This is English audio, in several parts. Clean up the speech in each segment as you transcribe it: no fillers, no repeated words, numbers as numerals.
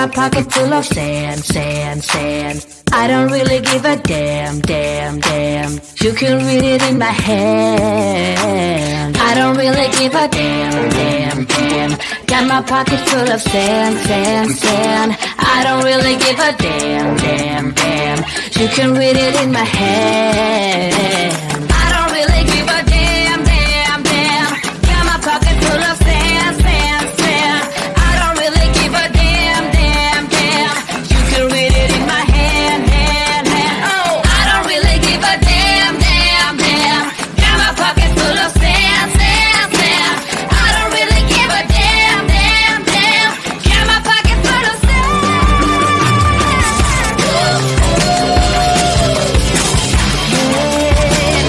my pocket full of sand, sand, sand. I don't really give a damn, damn, damn. You can read it in my hand. I don't really give a damn, damn, damn. Got my pocket full of sand, sand, sand. I don't really give a damn, damn, damn. You can read it in my hand. I don't really give a damn, damn, damn. Got my pocket full of sand, sand, sand. I don't really give a damn, damn, damn. You can read it in my hand, hand, hand. Oh, I don't really give a damn, damn, damn. Got my pocket full of sand, sand, sand. I don't really give a damn, damn, damn. Got my pocket full of sand.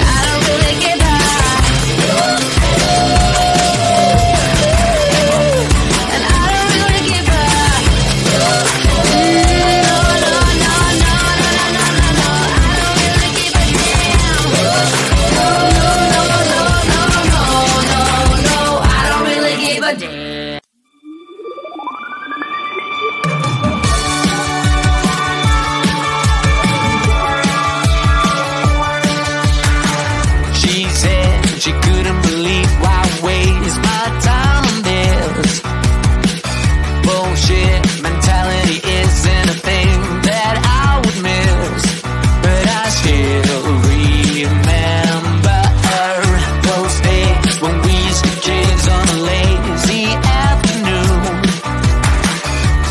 I don't really give a. And I don't really give a. No, no, no, no, no, no, no, no, no. I don't really give a damn. No, no, no, no, no, no, no, no. I don't really give a damn. She said she couldn't believe why I waste my time on this. Bullshit mentality isn't a thing that I would miss. But I still remember those days when we used to kiss on a lazy afternoon.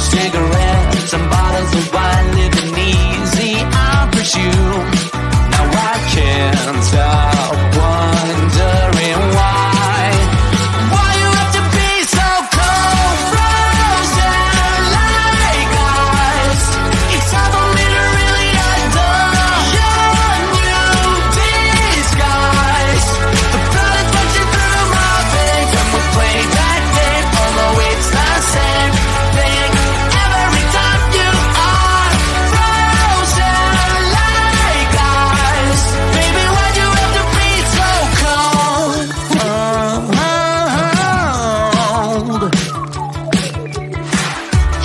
Cigarettes and bottles of wine, living easy, I presume. Now I can't stop wondering why you have to be so cold, frozen like ice. It's hard for me to really adore your new disguise. The blood is rushing through my veins when we play that game, although it's the same thing every time. You are frozen like ice. Baby, why'd you have to be so cold?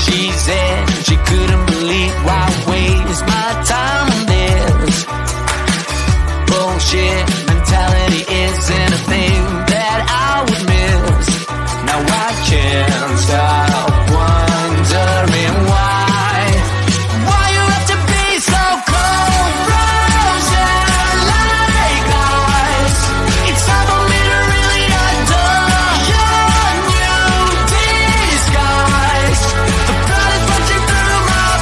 She said she couldn't believe why I waste my time on this. Bullshit mentality isn't a thing that I would miss. Now I can't stop wondering why you have to be so cold, frozen like ice. It's hard for me to really adore your new disguise. The blood is rushing through my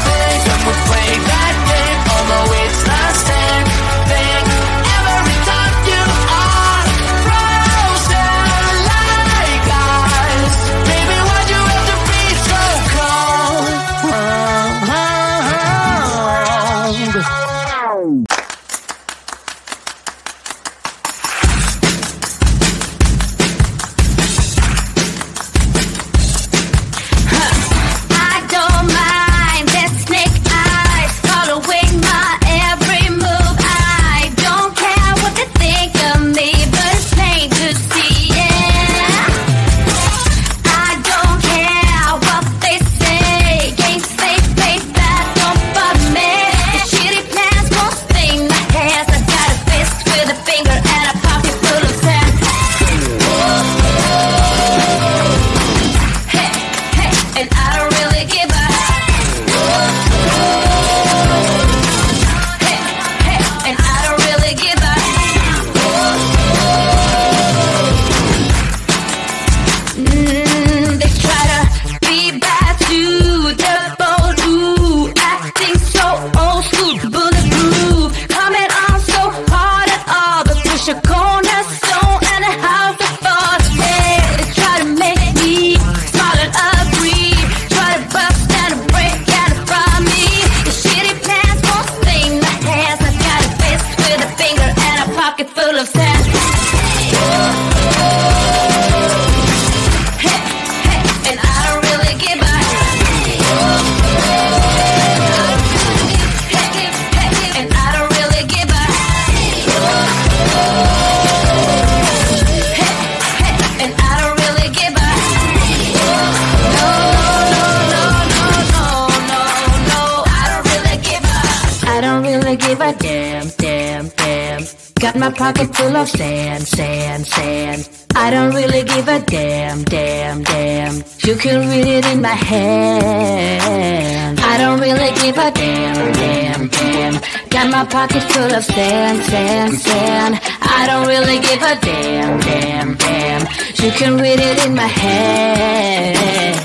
give a damn, damn, damn. Got my pocket full of sand, sand, sand. I don't really give a damn, damn, damn. You can read it in my hand. I don't really give a damn, damn, damn. Got my pocket full of sand, sand, sand. I don't really give a damn, damn, damn. You can read it in my hand.